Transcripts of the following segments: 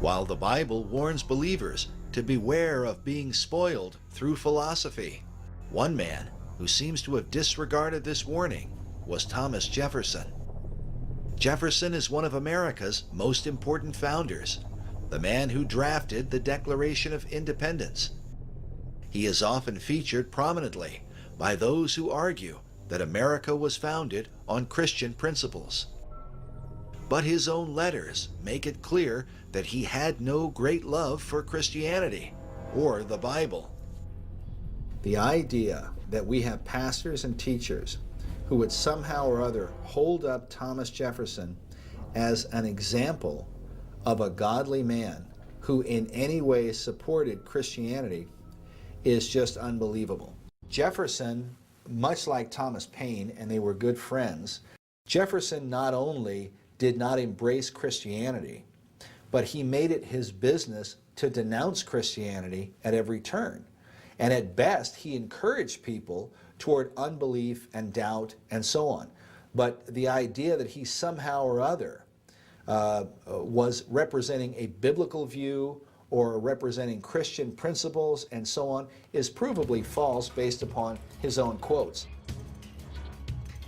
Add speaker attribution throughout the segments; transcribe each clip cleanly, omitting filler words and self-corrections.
Speaker 1: while the Bible warns believers to beware of being spoiled through philosophy. One man who seems to have disregarded this warning was Thomas Jefferson. Jefferson is one of America's most important founders, the man who drafted the Declaration of Independence. He is often featured prominently by those who argue that America was founded on Christian principles. But his own letters make it clear that he had no great love for Christianity or the Bible. The idea that we have pastors and teachers who would somehow or other hold up Thomas Jefferson as an example of a godly man who in any way supported Christianity is just unbelievable. Jefferson, much like Thomas Paine, and they were good friends, Jefferson not only did not embrace Christianity, but he made it his business to denounce Christianity at every turn. And at best, he encouraged people toward unbelief and doubt and so on. But the idea that he somehow or other was representing a biblical view or representing Christian principles and so on is provably false based upon his own quotes.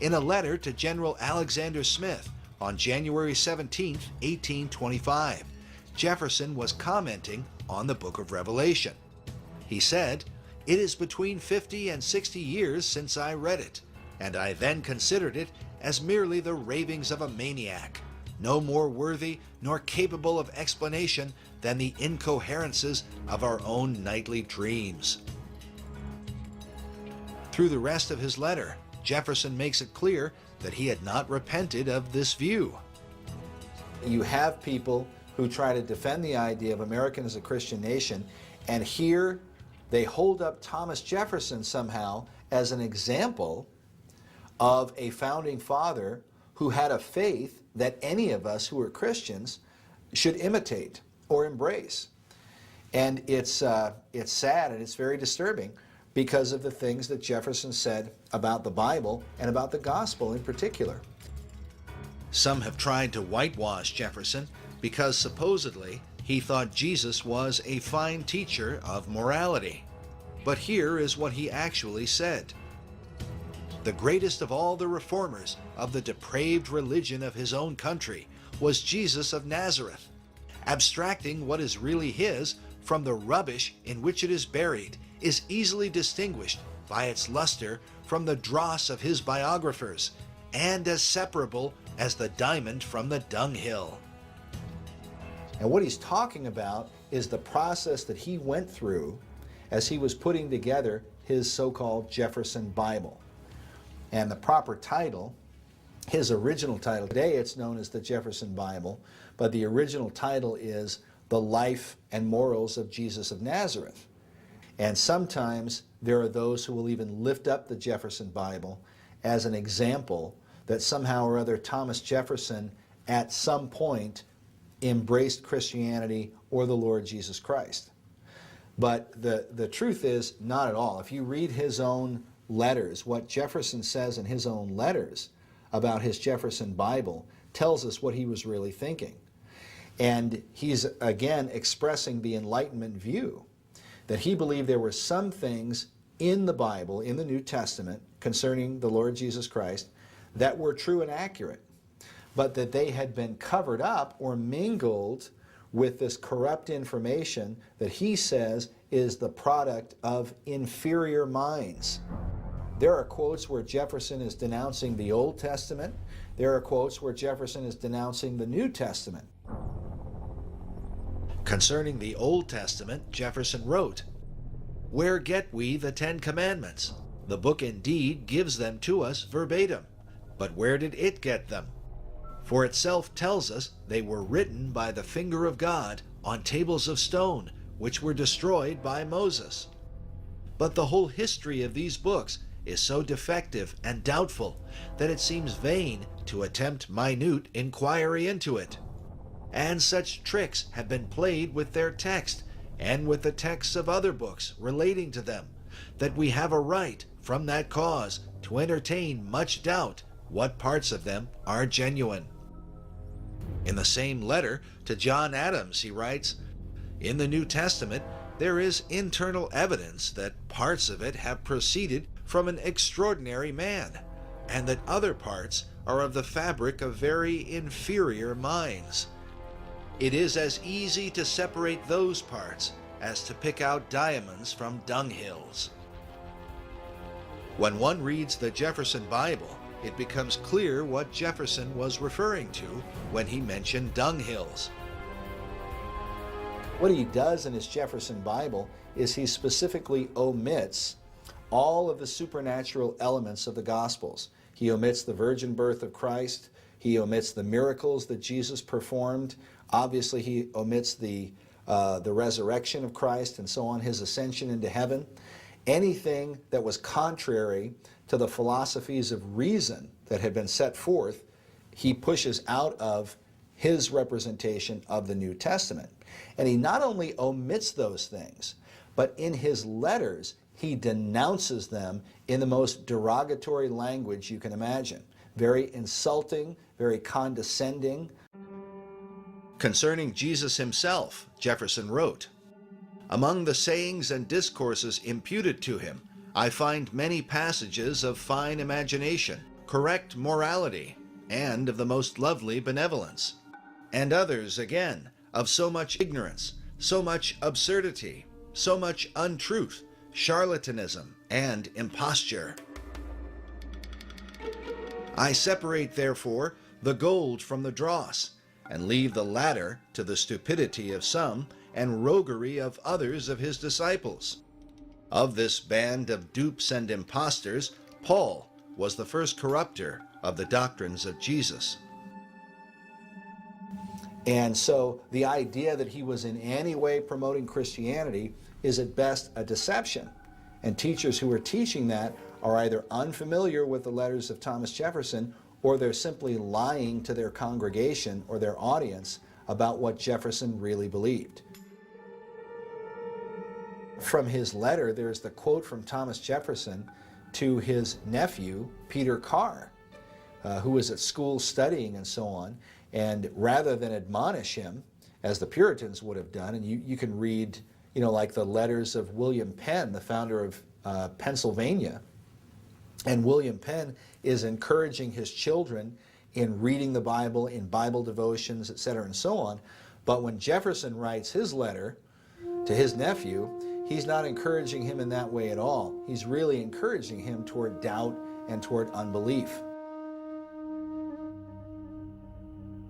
Speaker 1: In a letter to General Alexander Smith on January 17, 1825, Jefferson was commenting on the book of Revelation. He said, "It is between 50 and 60 years since I read it, and I then considered it as merely the ravings of a maniac, no more worthy nor capable of explanation than the incoherences of our own nightly dreams." Through the rest of his letter, Jefferson makes it clear that he had not repented of this view. You have people who try to defend the idea of America as a Christian nation, and here they hold up Thomas Jefferson somehow as an example of a founding father who had a faith that any of us who are Christians should imitate or embrace. And it's sad and it's very disturbing because of the things that Jefferson said about the Bible and about the gospel in particular. Some have tried to whitewash Jefferson because supposedly he thought Jesus was a fine teacher of morality. But here is what he actually said. The greatest of all the reformers of the depraved religion of his own country was Jesus of Nazareth. Abstracting what is really his from the rubbish in which it is buried is easily distinguished by its luster from the dross of his biographers, and as separable as the diamond from the dunghill. And what he's talking about is the process that he went through as he was putting together his so-called Jefferson Bible. And the proper title, his original title, today it's known as the Jefferson Bible, but the original title is The Life and Morals of Jesus of Nazareth. And sometimes there are those who will even lift up the Jefferson Bible as an example that somehow or other Thomas Jefferson at some point embraced Christianity or the Lord Jesus Christ. But the truth is not at all. If you read his own letters, what Jefferson says in his own letters about his Jefferson Bible tells us what he was really thinking. And he's again expressing the Enlightenment view that he believed there were some things in the Bible, in the New Testament, concerning the Lord Jesus Christ that were true and accurate, but that they had been covered up or mingled with this corrupt information that he says is the product of inferior minds. There are quotes where Jefferson is denouncing the Old Testament. There are quotes where Jefferson is denouncing the New Testament. Concerning the Old Testament, Jefferson wrote, "Where get we the 10 Commandments? The book indeed gives them to us verbatim, but where did it get them? For itself tells us they were written by the finger of God on tables of stone, which were destroyed by Moses. But the whole history of these books is so defective and doubtful that it seems vain to attempt minute inquiry into it. And such tricks have been played with their text and with the texts of other books relating to them, that we have a right from that cause to entertain much doubt what parts of them are genuine." In the same letter to John Adams, he writes, "In the New Testament, there is internal evidence that parts of it have proceeded from an extraordinary man, and that other parts are of the fabric of very inferior minds. It is as easy to separate those parts as to pick out diamonds from dunghills." When one reads the Jefferson Bible, it becomes clear what Jefferson was referring to when he mentioned dunghills. What he does in his Jefferson Bible is he specifically omits all of the supernatural elements of the Gospels. He omits the virgin birth of Christ. He omits the miracles that Jesus performed. Obviously, he omits the resurrection of Christ and so on, his ascension into heaven. Anything that was contrary to the philosophies of reason that had been set forth, he pushes out of his representation of the New Testament. And he not only omits those things, but in his letters, he denounces them in the most derogatory language you can imagine. Very insulting, very condescending. Concerning Jesus himself, Jefferson wrote, "Among the sayings and discourses imputed to him, I find many passages of fine imagination, correct morality, and of the most lovely benevolence, and others, again, of so much ignorance, so much absurdity, so much untruth, charlatanism, and imposture. I separate, therefore, the gold from the dross, and leave the latter to the stupidity of some and roguery of others of his disciples. Of this band of dupes and impostors, Paul was the first corrupter of the doctrines of Jesus." And so the idea that he was in any way promoting Christianity is at best a deception. And teachers who are teaching that are either unfamiliar with the letters of Thomas Jefferson, or they're simply lying to their congregation or their audience about what Jefferson really believed. From his letter, there's the quote from Thomas Jefferson to his nephew, Peter Carr, who was at school studying and so on. And rather than admonish him, as the Puritans would have done, and you can read, like the letters of William Penn, the founder of Pennsylvania. And William Penn is encouraging his children in reading the Bible, in Bible devotions, etc., and so on. But when Jefferson writes his letter to his nephew, he's not encouraging him in that way at all. He's really encouraging him toward doubt and toward unbelief.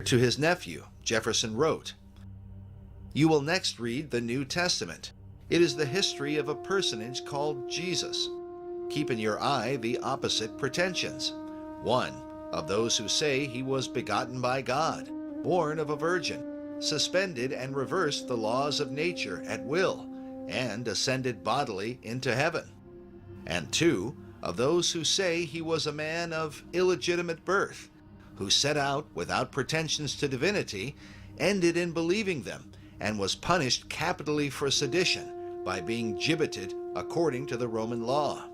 Speaker 1: To his nephew, Jefferson wrote, "You will next read the New Testament. It is the history of a personage called Jesus. Keep in your eye the opposite pretensions. One, of those who say he was begotten by God, born of a virgin, suspended and reversed the laws of nature at will, and ascended bodily into heaven. And two, of those who say he was a man of illegitimate birth, who set out without pretensions to divinity, ended in believing them, and was punished capitally for sedition by being gibbeted according to the Roman law.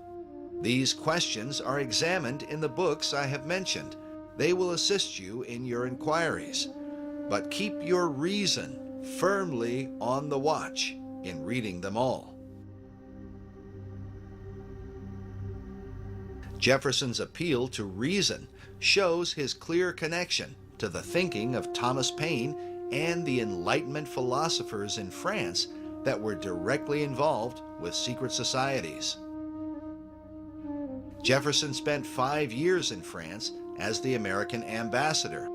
Speaker 1: These questions are examined in the books I have mentioned. They will assist you in your inquiries. But keep your reason firmly on the watch in reading them all." Jefferson's appeal to reason shows his clear connection to the thinking of Thomas Paine and the Enlightenment philosophers in France that were directly involved with secret societies. Jefferson spent 5 years in France as the American ambassador,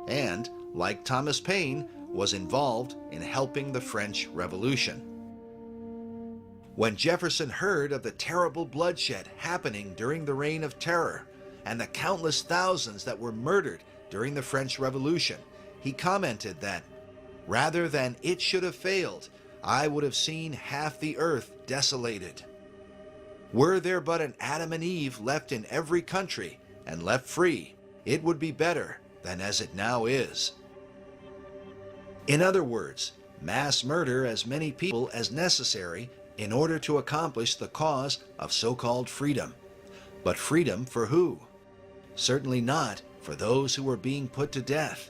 Speaker 1: and, like Thomas Paine, was involved in helping the French Revolution. When Jefferson heard of the terrible bloodshed happening during the Reign of Terror and the countless thousands that were murdered during the French Revolution, he commented that, "Rather than it should have failed, I would have seen half the earth desolated. Were there but an Adam and Eve left in every country and left free, it would be better than as it now is." In other words, mass murder as many people as necessary in order to accomplish the cause of so-called freedom. But freedom for who? Certainly not for those who were being put to death.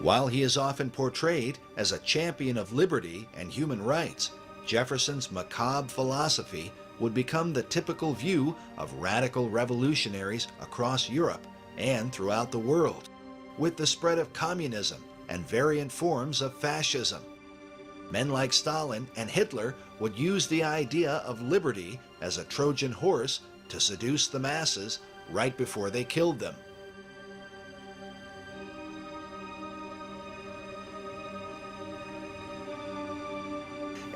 Speaker 1: While he is often portrayed as a champion of liberty and human rights, Jefferson's macabre philosophy would become the typical view of radical revolutionaries across Europe and throughout the world, with the spread of communism and variant forms of fascism. Men like Stalin and Hitler would use the idea of liberty as a Trojan horse to seduce the masses right before they killed them.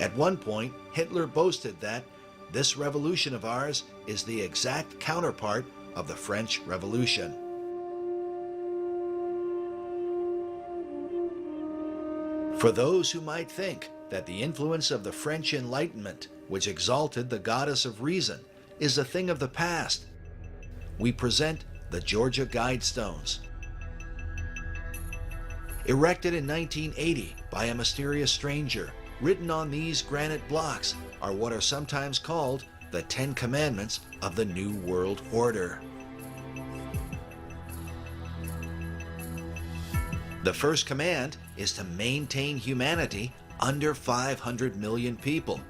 Speaker 1: At one point, Hitler boasted that this revolution of ours is the exact counterpart of the French Revolution. For those who might think that the influence of the French Enlightenment, which exalted the goddess of reason, is a thing of the past, we present the Georgia Guidestones. Erected in 1980 by a mysterious stranger, written on these granite blocks are what are sometimes called the 10 Commandments of the New World Order. The first command is to maintain humanity under 500 million people,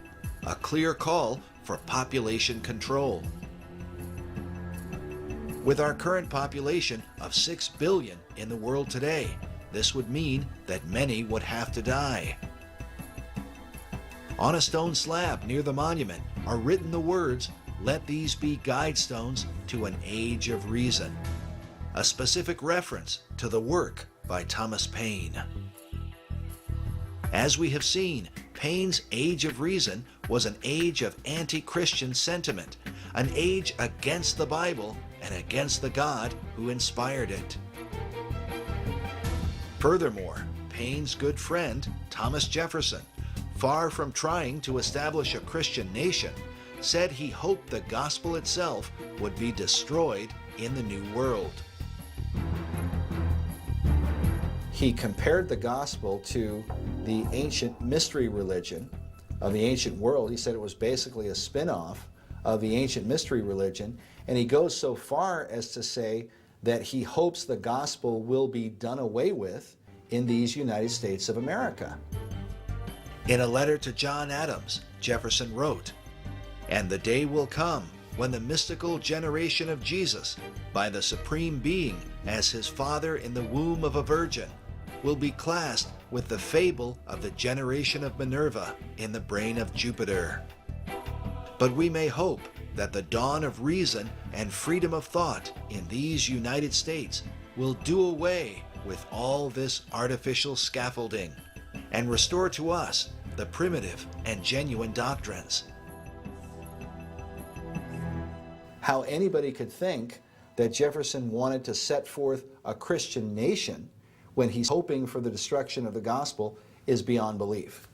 Speaker 1: a clear call for population control. With our current population of 6 billion in the world today, this would mean that many would have to die. On a stone slab near the monument are written the words, "Let these be guidestones to an age of reason," a specific reference to the work by Thomas Paine. As we have seen, Paine's Age of Reason was an age of anti-Christian sentiment, an age against the Bible and against the God who inspired it. Furthermore, Paine's good friend, Thomas Jefferson, far from trying to establish a Christian nation, said he hoped the gospel itself would be destroyed in the New World. He compared the gospel to the ancient mystery religion of the ancient world. He said it was basically a spin-off of the ancient mystery religion, and he goes so far as to say that he hopes the gospel will be done away with in these United States of America. In a letter to John Adams, Jefferson wrote, "And the day will come when the mystical generation of Jesus, by the Supreme Being as his father in the womb of a virgin, will be classed with the fable of the generation of Minerva in the brain of Jupiter. But we may hope that the dawn of reason and freedom of thought in these United States will do away with all this artificial scaffolding and restore to us the primitive and genuine doctrines." How anybody could think that Jefferson wanted to set forth a Christian nation when he's hoping for the destruction of the gospel is beyond belief.